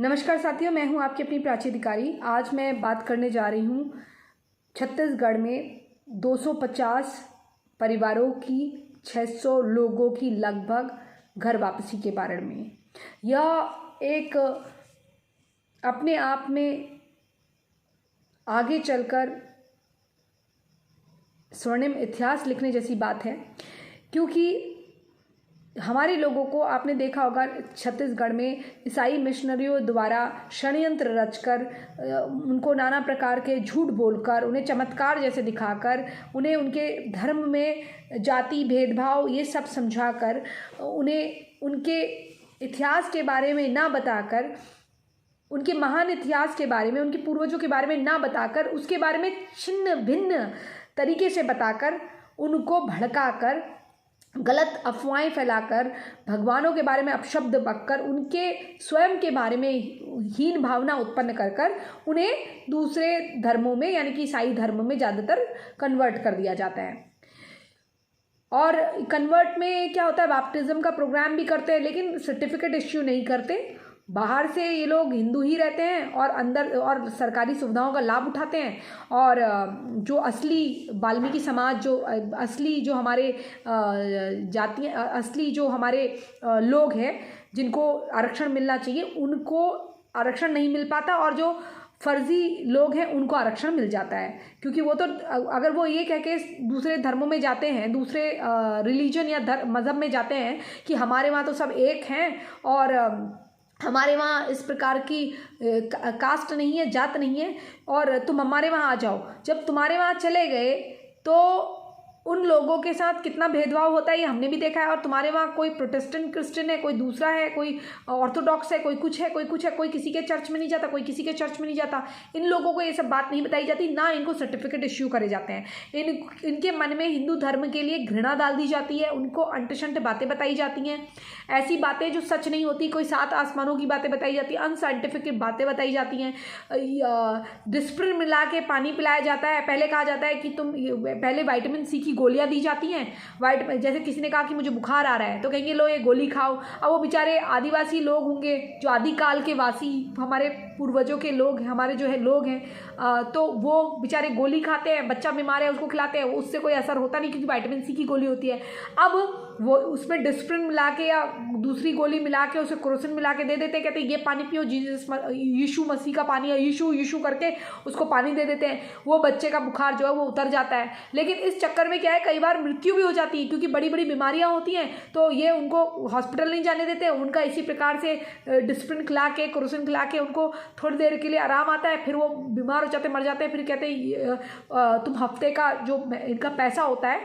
नमस्कार साथियों, मैं हूं आपकी अपनी प्राची अधिकारी। आज मैं बात करने जा रही हूं छत्तीसगढ़ में 250 परिवारों की 600 लोगों की लगभग घर वापसी के बारे में। यह एक अपने आप में आगे चलकर स्वर्णिम इतिहास लिखने जैसी बात है, क्योंकि हमारे लोगों को आपने देखा होगा छत्तीसगढ़ में ईसाई मिशनरियों द्वारा षड्यंत्र रचकर उनको नाना प्रकार के झूठ बोलकर, उन्हें चमत्कार जैसे दिखाकर, उन्हें उनके धर्म में जाति भेदभाव ये सब समझाकर, उन्हें उनके इतिहास के बारे में ना बताकर, उनके महान इतिहास के बारे में, उनके पूर्वजों के बारे में ना बताकर, उसके बारे में छिन्न भिन्न तरीके से बताकर, उनको भड़काकर, गलत अफवाहें फैलाकर, भगवानों के बारे में अपशब्द बककर, उनके स्वयं के बारे में हीन भावना उत्पन्न कर कर उन्हें दूसरे धर्मों में यानी कि ईसाई धर्म में ज़्यादातर कन्वर्ट कर दिया जाता है। और कन्वर्ट में क्या होता है, बैप्टिज्म का प्रोग्राम भी करते हैं, लेकिन सर्टिफिकेट इश्यू नहीं करते। बाहर से ये लोग हिंदू ही रहते हैं और अंदर और सरकारी सुविधाओं का लाभ उठाते हैं। और जो असली वाल्मीकि समाज, जो असली जो हमारे जाति, असली जो हमारे लोग हैं जिनको आरक्षण मिलना चाहिए, उनको आरक्षण नहीं मिल पाता, और जो फर्जी लोग हैं उनको आरक्षण मिल जाता है। क्योंकि वो तो अगर वो ये कह के दूसरे धर्मों में जाते हैं, दूसरे रिलीजन या मज़हब में जाते हैं कि हमारे वहाँ तो सब एक हैं और हमारे वहाँ इस प्रकार की कास्ट नहीं है, जात नहीं है, और तुम हमारे वहाँ आ जाओ। जब तुम्हारे वहाँ चले गए तो उन लोगों के साथ कितना भेदभाव होता है ये हमने भी देखा है। और तुम्हारे वहाँ कोई प्रोटेस्टेंट क्रिश्चियन है, कोई दूसरा है, कोई ऑर्थोडॉक्स है, कोई कुछ है, कोई कुछ है, कोई किसी के चर्च में नहीं जाता, कोई किसी के चर्च में नहीं जाता। इन लोगों को ये सब बात नहीं बताई जाती, ना इनको सर्टिफिकेट इश्यू करे जाते हैं। इनके मन में हिंदू धर्म के लिए घृणा डाल दी जाती है, उनको अंटशंट बातें बताई जाती हैं, ऐसी बातें जो सच नहीं होती, कोई सात आसमानों की बातें बताई जाती हैं, अनसाइंटिफिक बातें बताई जाती हैं। डिस्प्रिन मिला के पानी पिलाया जाता है। पहले कहा जाता है कि पहले विटामिन सी की गोलियां दी जाती हैं। जैसे किसी ने कहा कि मुझे बुखार आ रहा है तो कहेंगे लो ये गोली खाओ। अब वो बेचारे आदिवासी लोग होंगे जो आदिकाल के वासी हमारे पूर्वजों के लोग, हमारे जो है लोग हैं, तो वो बेचारे गोली खाते हैं, बच्चा बीमार है उसको खिलाते हैं, उससे कोई असर होता नहीं क्योंकि विटामिन सी की गोली होती है। अब वो उसमें डिस्प्रिन मिला के या दूसरी गोली मिला के, उसे क्रोसिन मिला के दे देते हैं, कहते हैं ये पानी पियो, यीशु मसीह का पानी है, यीशु यीशु करके उसको पानी दे देते हैं। वो बच्चे का बुखार जो है वो उतर जाता है। लेकिन इस चक्कर में क्या है, कई बार मृत्यु भी हो जाती है क्योंकि बड़ी बड़ी बीमारियां होती हैं, तो ये उनको हॉस्पिटल नहीं जाने देते। उनका इसी प्रकार से डिस्प्रिन खिला के, क्रोसिन खिला के उनको थोड़ी देर के लिए आराम आता है, फिर वो बीमार हो जाते, मर जाते हैं। फिर कहते हैं तुम हफ्ते का जो इनका पैसा होता है,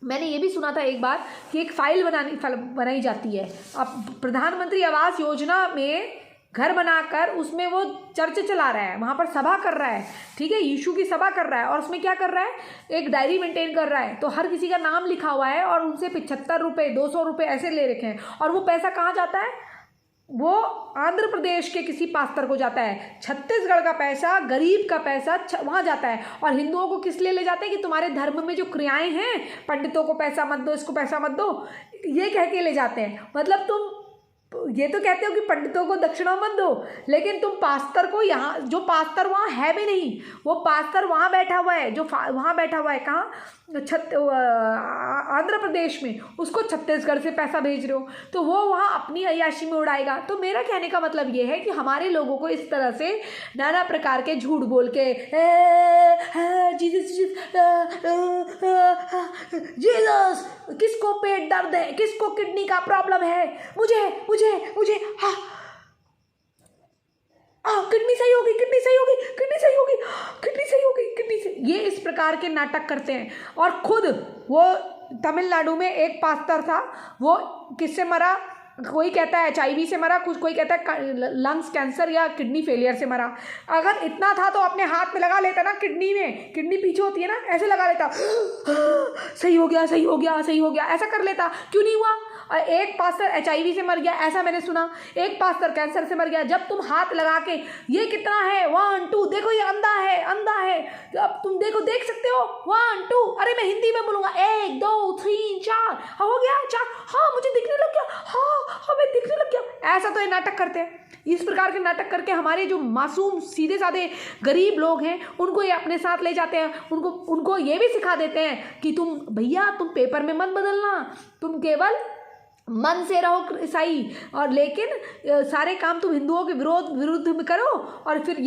मैंने ये भी सुना था एक बार कि एक फाइल बनाई जाती है। अब प्रधानमंत्री आवास योजना में घर बनाकर उसमें वो चर्च चला रहा है, वहाँ पर सभा कर रहा है, ठीक है, यीशु की सभा कर रहा है, और उसमें क्या कर रहा है, एक डायरी मेंटेन कर रहा है। तो हर किसी का नाम लिखा हुआ है और उनसे 75 रुपये 200 रुपये ऐसे ले रखे हैं। और वो पैसा कहाँ जाता है, वो आंध्र प्रदेश के किसी पास्टर को जाता है। छत्तीसगढ़ का पैसा, गरीब का पैसा वहाँ जाता है। और हिंदुओं को किस लिए ले जाते हैं कि तुम्हारे धर्म में जो क्रियाएं हैं, पंडितों को पैसा मत दो, इसको पैसा मत दो, ये कह के ले जाते हैं। मतलब तुम ये तो कहते हो कि पंडितों को दक्षिणा मत दो, लेकिन तुम पास्टर को, यहाँ जो पास्टर वहाँ है भी नहीं, वो पास्टर वहाँ बैठा हुआ है, जो वहाँ बैठा हुआ है, कहाँ, आंध्र प्रदेश में, उसको छत्तीसगढ़ से पैसा भेज रहे हो, तो वो वहाँ अपनी अय्याशी में उड़ाएगा। तो मेरा कहने का मतलब ये है कि हमारे लोगों को इस तरह से नाना प्रकार के झूठ बोल के जीसस, किसको पेट दर्द है, किसको किडनी का प्रॉब्लम है, मुझे मुझे मुझे किडनी सही होगी, किडनी सही होगी, किडनी सही होगी, किडनी सही होगी, किडनी से, ये इस प्रकार के नाटक करते हैं। और खुद वो तमिलनाडु में एक पास्टर था, वो किससे मरा, कोई कहता है HIV से मरा, कोई कहता है लंग्स कैंसर या किडनी फेलियर से मरा। अगर इतना था तो अपने हाथ में लगा लेता ना, किडनी में, किडनी पीछे होती है ना, ऐसे लगा लेता, सही हो गया, सही हो गया, सही हो गया, ऐसा कर लेता। क्यों नहीं हुआ? एक पास्टर HIV से मर गया, ऐसा मैंने सुना, एक पास्टर कैंसर से मर गया। जब तुम हाथ लगा के ये कितना है, 1 2, देखो ये अंधा है, अंधा है, अब तुम देखो, देख सकते हो, 1 2, अरे मैं हिंदी में बोलूँगा, 1 2 3 4, हो गया 4, हाँ मुझे दिखने लग गया, हाँ हमें दिखने लग गया, ऐसा तो ये नाटक करते हैं। इस प्रकार के नाटक करके हमारे जो मासूम सीधे साधे गरीब लोग हैं उनको ये अपने साथ ले जाते हैं, उनको ये भी सिखा देते हैं कि तुम भैया तुम पेपर में मत बदलना, तुम केवल मन से रहो ईसाई, और लेकिन सारे काम तुम हिंदुओं के विरुद्ध में करो, और फिर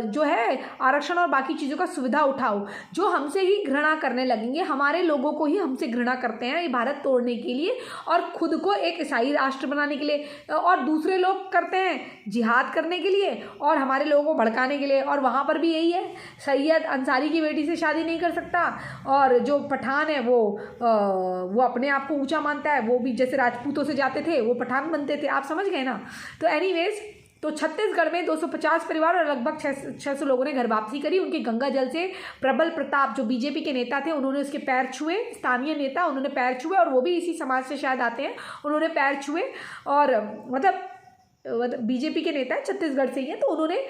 जो है आरक्षण और बाकी चीज़ों का सुविधा उठाओ। जो हमसे ही घृणा करने लगेंगे, हमारे लोगों को ही हमसे घृणा करते हैं ये भारत तोड़ने के लिए और खुद को एक ईसाई राष्ट्र बनाने के लिए, और दूसरे लोग करते हैं जिहाद करने के लिए और हमारे लोगों को भड़काने के लिए। और वहाँ पर भी यही है, सैयद अंसारी की बेटी से शादी नहीं कर सकता, और जो पठान है वो अपने आप को ऊंचा मानता है, वो भी जैसे राजपूतों से जाते थे वो पठान बनते थे। आप समझ गए ना। तो एनीवेज, तो छत्तीसगढ़ में 250 परिवार और लगभग 600 लोगों ने घर वापसी करी। उनके गंगा जल से प्रबल प्रताप जो बीजेपी के नेता थे उन्होंने उसके पैर छुए, स्थानीय नेता उन्होंने पैर छुए, और वो भी इसी समाज से शायद आते हैं, उन्होंने पैर छुए, और मतलब बीजेपी के नेता छत्तीसगढ़ से ही हैं, तो उन्होंने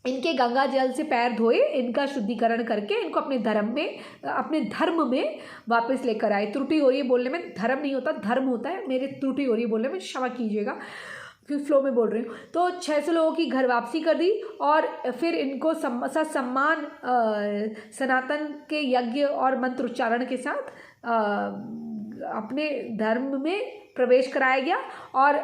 इनके गंगा जल से पैर धोए, इनका शुद्धिकरण करके इनको अपने धर्म में वापस लेकर आए। त्रुटि हो रही है बोलने में, धर्म नहीं होता धर्म होता है, मेरे त्रुटि हो रही है बोलने में, क्षमा कीजिएगा क्योंकि फ्लो में बोल रही हूँ। तो 600 लोगों की घर वापसी कर दी, और फिर इनको सम्मान सनातन के यज्ञ और मंत्र उच्चारण के साथ अपने धर्म में प्रवेश कराया गया। और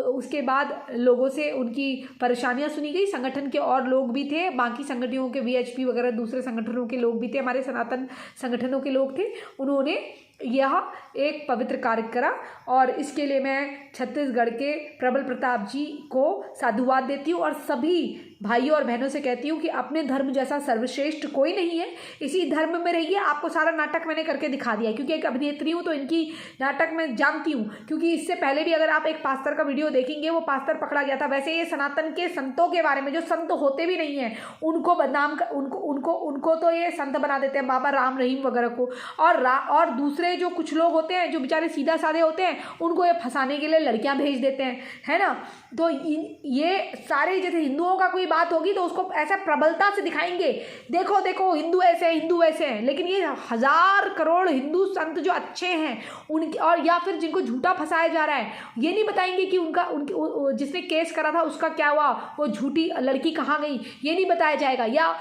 उसके बाद लोगों से उनकी परेशानियां सुनी गई। संगठन के और लोग भी थे, बाकी संगठनों के VHP वगैरह दूसरे संगठनों के लोग भी थे, हमारे सनातन संगठनों के लोग थे, उन्होंने यह एक पवित्र कार्य करा। और इसके लिए मैं छत्तीसगढ़ के प्रबल प्रताप जी को साधुवाद देती हूँ, और सभी भाइयों और बहनों से कहती हूँ कि अपने धर्म जैसा सर्वश्रेष्ठ कोई नहीं है, इसी धर्म में रहिए। आपको सारा नाटक मैंने करके दिखा दिया, क्योंकि एक अभिनेत्री हूँ तो इनकी नाटक मैं जानती हूँ, क्योंकि इससे पहले भी अगर आप एक पास्टर का वीडियो देखेंगे वो पास्टर पकड़ा गया था। वैसे ये सनातन के संतों के बारे में, जो संत होते भी नहीं हैं, उनको बदनाम उनको तो ये संत बना देते हैं, बाबा राम रहीम वगैरह को, और दूसरे जो कुछ लोग होते हैं जो बेचारे सीधा साधे होते हैं उनको ये फंसाने के लिए लड़कियां भेज देते हैं, है ना। तो ये सारे, जैसे हिंदुओं का कोई बात होगी तो उसको ऐसा प्रबलता से दिखाएंगे, देखो देखो हिंदू ऐसे हैं, हिंदू वैसे हैं, लेकिन ये 1000 करोड़ हिंदू संत जो अच्छे हैं उनके, और या फिर जिनको झूठा फंसाया जा रहा है, ये नहीं बताएंगे कि उनके जिसने केस करा था उसका क्या हुआ, वो झूठी लड़की कहाँ गई, ये नहीं बताया जाएगा। या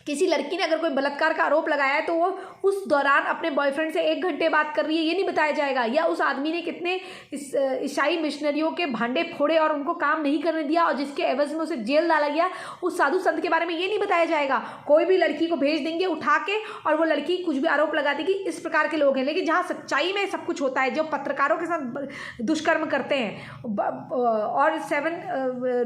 किसी लड़की ने अगर कोई बलात्कार का आरोप लगाया है तो वो उस दौरान अपने बॉयफ्रेंड से 1 घंटे बात कर रही है, ये नहीं बताया जाएगा। या उस आदमी ने कितने ईसाई मिशनरियों के भांडे फोड़े और उनको काम नहीं करने दिया, और जिसके एवज में उसे जेल डाला गया, उस साधु संत के बारे में ये नहीं बताया जाएगा। कोई भी लड़की को भेज देंगे उठा के, और वो लड़की कुछ भी आरोप लगा देगी। इस प्रकार के लोग हैं। लेकिन जहाँ सच्चाई में सब कुछ होता है, जो पत्रकारों के साथ दुष्कर्म करते हैं और 7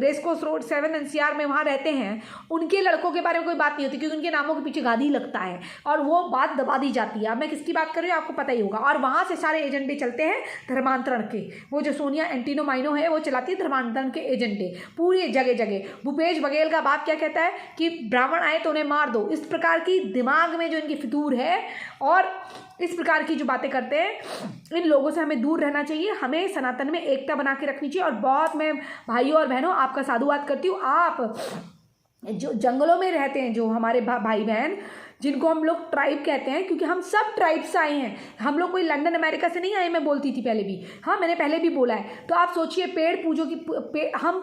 रेसकोर्स रोड 7 NCR में वहाँ रहते हैं, उनके लड़कों के बारे में कोई बात नहीं होती, क्योंकि उनके नामों के पीछे गादी लगता है और वो बात दबा दी जाती है। अब मैं किसकी बात कर रही हूँ आपको पता ही होगा। और वहाँ से सारे एजेंडे चलते हैं धर्मांतरण के। वो जो सोनिया एंटीनो माइनो है वो चलाती है धर्मांतरण के एजेंडे पूरी जगह जगह। भूपेश बघेल का बाप क्या कहता है कि ब्राह्मण आए तो उन्हें मार दो। इस प्रकार की दिमाग में जो इनकी फितूर है और इस प्रकार की जो बातें करते हैं, इन लोगों से हमें दूर रहना चाहिए। हमें सनातन में एकता बना के रखनी चाहिए। और बहुत मैं भाइयों और बहनों आपका साधुवाद करती हूँ। आप जो जंगलों में रहते हैं, जो हमारे भाई बहन जिनको हम लोग ट्राइब कहते हैं, क्योंकि हम सब ट्राइब से आए हैं, हम लोग कोई लंदन अमेरिका से नहीं आए। मैं बोलती थी पहले भी, हाँ मैंने पहले भी बोला है। तो आप सोचिए हम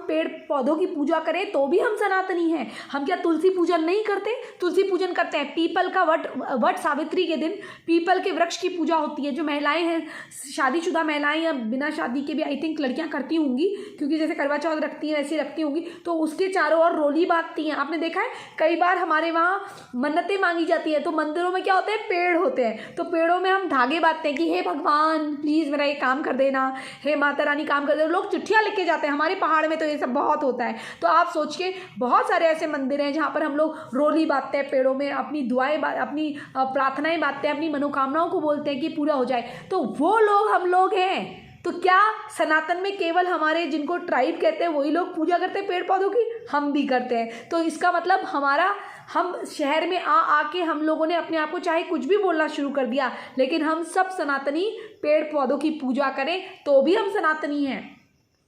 पेड़ पौधों की पूजा करें तो भी हम सनातनी हैं। हम क्या तुलसी पूजन नहीं करते? तुलसी पूजन करते हैं। पीपल का वट सावित्री के दिन पीपल के वृक्ष की पूजा होती है। जो महिलाएं हैं, शादीशुदा महिलाएं या बिना शादी के भी आई थिंक लड़कियां करती होंगी, क्योंकि जैसे करवा चौथ रखती हैं वैसे रखती होंगी, तो उसके चारों ओर रोली बांधती हैं। आपने देखा है कई बार हमारे वहाँ मन्नतें मांगी जाती है, तो मंदिरों में क्या होते हैं? पेड़ होते हैं। तो पेड़ों में हम धागे बांधते हैं कि हे भगवान प्लीज मेरा ये काम कर देना, हे माता रानी काम कर देना। लोग चिट्ठियां लिख के जाते हैं। हमारे पहाड़ में तो ये सब बहुत होता है। तो आप सोचिए, बहुत सारे ऐसे मंदिर हैं जहाँ पर हम लोग रोली बांधते हैं पेड़ों में, अपनी दुआएं अपनी प्रार्थनाएं बांधते हैं, अपनी मनोकामनाओं को बोलते हैं कि पूरा हो जाए। तो वो लोग हम लोग हैं। तो क्या सनातन में केवल हमारे जिनको ट्राइब कहते हैं वही लोग पूजा करते हैं पेड़ पौधों की? हम भी करते हैं। तो इसका मतलब हम शहर में आके हम लोगों ने अपने आप को चाहे कुछ भी बोलना शुरू कर दिया, लेकिन हम सब सनातनी पेड़ पौधों की पूजा करें तो भी हम सनातनी हैं,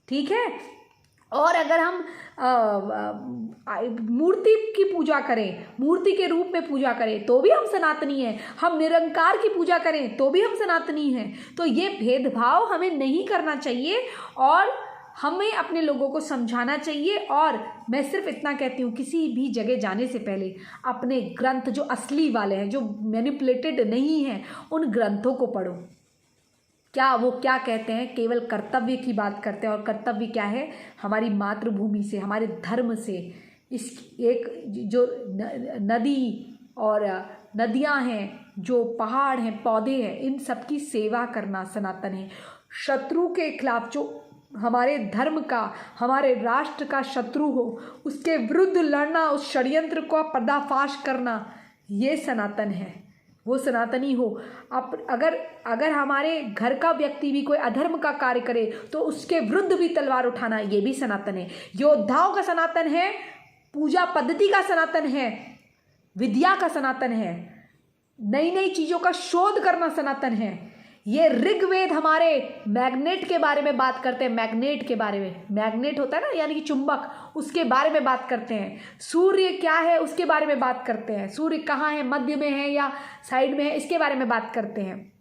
ठीक है। और अगर हम मूर्ति की पूजा करें, मूर्ति के रूप में पूजा करें तो भी हम सनातनी हैं। हम निरंकार की पूजा करें तो भी हम सनातनी हैं। तो ये भेदभाव हमें नहीं करना चाहिए। और हमें अपने लोगों को समझाना चाहिए। और मैं सिर्फ इतना कहती हूँ, किसी भी जगह जाने से पहले अपने ग्रंथ जो असली वाले हैं, जो मैनिपुलेटेड नहीं हैं, उन ग्रंथों को पढ़ो। क्या वो क्या कहते हैं, केवल कर्तव्य की बात करते हैं। और कर्तव्य क्या है, हमारी मातृभूमि से, हमारे धर्म से, इस एक जो नदी और नदियां हैं, जो पहाड़ हैं, पौधे हैं, इन सब की सेवा करना सनातन है। शत्रु के खिलाफ, जो हमारे धर्म का, हमारे राष्ट्र का शत्रु हो, उसके विरुद्ध लड़ना, उस षड्यंत्र को पर्दाफाश करना, ये सनातन है, वो सनातनी हो। अब अगर हमारे घर का व्यक्ति भी कोई अधर्म का कार्य करे तो उसके विरुद्ध भी तलवार उठाना, ये भी सनातन है। योद्धाओं का सनातन है, पूजा पद्धति का सनातन है, विद्या का सनातन है, नई नई चीज़ों का शोध करना सनातन है। ये ऋग्वेद हमारे मैग्नेट के बारे में बात करते हैं, मैग्नेट के बारे में, मैग्नेट होता है ना, यानी कि चुंबक, उसके बारे में बात करते हैं। सूर्य क्या है उसके बारे में बात करते हैं, सूर्य कहाँ है, मध्य में है या साइड में है, इसके बारे में बात करते हैं।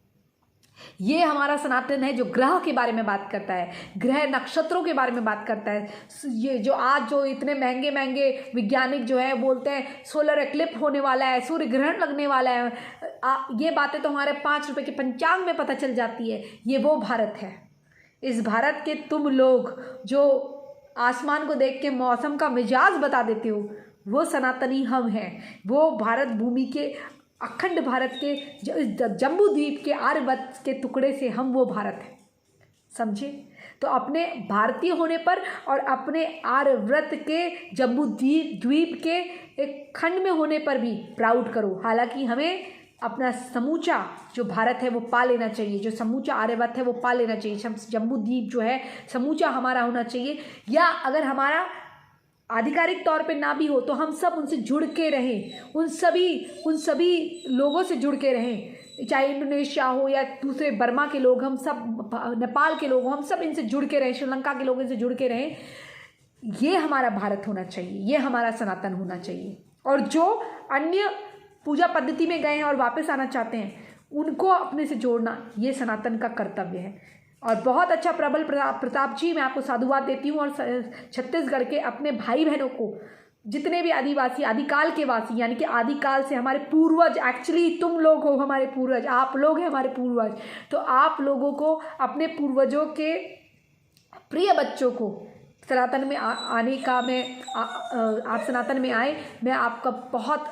ये हमारा सनातन है, जो ग्रह के बारे में बात करता है, ग्रह नक्षत्रों के बारे में बात करता है। ये जो आज जो इतने महंगे महंगे वैज्ञानिक जो है बोलते हैं सोलर एक्लिप्स होने वाला है, सूर्य ग्रहण लगने वाला है, ये बातें तो हमारे 5 रुपए के पंचांग में पता चल जाती है। ये वो भारत है। इस भारत के तुम लोग जो आसमान को देख के मौसम का मिजाज बता देते हो, वो सनातनी हम हैं। वो भारत भूमि के, अखंड भारत के, जम्बू द्वीप के, आर्यव्रत के टुकड़े से हम वो भारत हैं, समझे। तो अपने भारतीय होने पर और अपने आर्यव्रत के जम्बू द्वीप के एक खंड में होने पर भी प्राउड करो। हालांकि हमें अपना समूचा जो भारत है वो पा लेना चाहिए, जो समूचा आर्यव्रत है वो पा लेना चाहिए। जम्बू द्वीप जो है समूचा हमारा होना चाहिए, या अगर हमारा आधिकारिक तौर पे ना भी हो तो हम सब उनसे जुड़ के रहें, उन सभी लोगों से जुड़ के रहें, चाहे इंडोनेशिया हो या दूसरे बर्मा के लोग, हम सब, नेपाल के लोग, हम सब इनसे जुड़ के रहें, श्रीलंका के लोग इनसे जुड़ के रहें। ये हमारा भारत होना चाहिए, ये हमारा सनातन होना चाहिए। और जो अन्य पूजा पद्धति में गए हैं और वापस आना चाहते हैं, उनको अपने से जोड़ना, ये सनातन का कर्तव्य है। और बहुत अच्छा प्रबल प्रताप जी, मैं आपको साधुवाद देती हूँ। और छत्तीसगढ़ के अपने भाई बहनों को, जितने भी आदिवासी, आदिकाल के वासी, यानी कि आदिकाल से हमारे पूर्वज, एक्चुअली तुम लोग हो हमारे पूर्वज, आप लोग हैं हमारे पूर्वज, तो आप लोगों को, अपने पूर्वजों के प्रिय बच्चों को सनातन में आने का, आप सनातन में आए, मैं आपका बहुत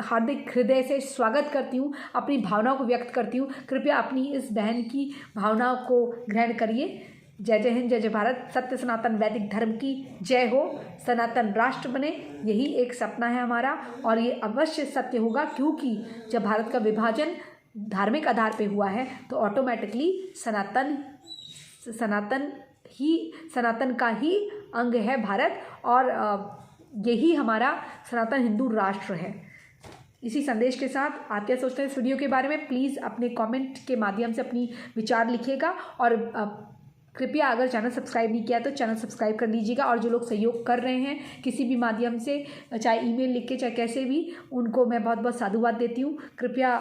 हार्दिक हृदय से स्वागत करती हूँ, अपनी भावनाओं को व्यक्त करती हूँ। कृपया अपनी इस बहन की भावनाओं को ग्रहण करिए। जय जय हिंद, जय जय भारत। सत्य सनातन वैदिक धर्म की जय हो। सनातन राष्ट्र बने, यही एक सपना है हमारा, और ये अवश्य सत्य होगा, क्योंकि जब भारत का विभाजन धार्मिक आधार पर हुआ है तो ऑटोमेटिकली सनातन का ही अंग है भारत, और यही हमारा सनातन हिंदू राष्ट्र है। इसी संदेश के साथ आप क्या सोचते हैं इस वीडियो के बारे में, प्लीज़ अपने कमेंट के माध्यम से अपनी विचार लिखिएगा। और कृपया अगर चैनल सब्सक्राइब नहीं किया तो चैनल सब्सक्राइब कर लीजिएगा। और जो लोग सहयोग कर रहे हैं किसी भी माध्यम से, चाहे ईमेल लिख के, चाहे कैसे भी, उनको मैं बहुत बहुत साधुवाद देती हूँ। कृपया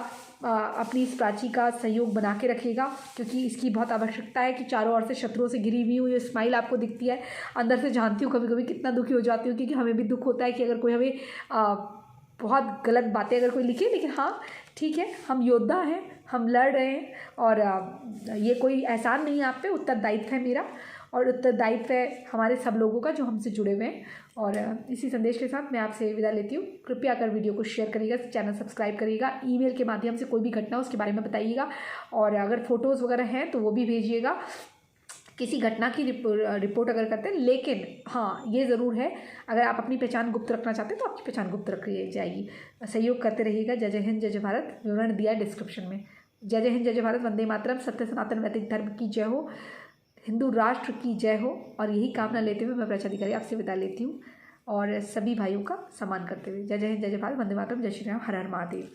अपनी इस प्राची का सहयोग बना के रखिएगा, क्योंकि इसकी बहुत आवश्यकता है। कि चारों ओर से शत्रुओं से घिरी हुई ये स्माइल आपको दिखती है, अंदर से जानती हूँ कभी कभी कितना दुखी हो जाती हूँ, क्योंकि हमें भी दुख होता है कि अगर कोई हमें बहुत गलत बातें अगर कोई लिखे। लेकिन हाँ ठीक है, हम योद्धा हैं, हम लड़ रहे हैं, और ये कोई एहसान नहीं है आप पे, उत्तरदायित्व है मेरा, और उत्तरदायित्व है हमारे सब लोगों का जो हमसे जुड़े हुए हैं। और इसी संदेश के साथ मैं आपसे विदा लेती हूँ। कृपया कर वीडियो को शेयर करिएगा, चैनल सब्सक्राइब करिएगा, ईमेल के माध्यम से कोई भी घटना उसके बारे में बताइएगा, और अगर फ़ोटोज़ वगैरह हैं तो वो भी भेजिएगा, किसी घटना की रिपोर्ट अगर करते हैं। लेकिन हाँ ये ज़रूर है, अगर आप अपनी पहचान गुप्त रखना चाहते हैं तो आपकी पहचान गुप्त रखी जाएगी। सहयोग करते रहिएगा। जय जय हिंद, जय जय भारत। विवरण दिया है डिस्क्रिप्शन में। जय जय हिंद, जय जय भारत। वंदे मातरम। सत्य सनातन वैदिक धर्म की जय हो, हिंदू राष्ट्र की जय हो। और यही कामना लेते हुए मैं प्राचाधिकारी आपसे विदा लेती हूँ, और सभी भाइयों का सम्मान करते हुए। जय जय हिंद, जय जय भारत। वंदे मातरम। जय श्री राम। हर हर महादेव।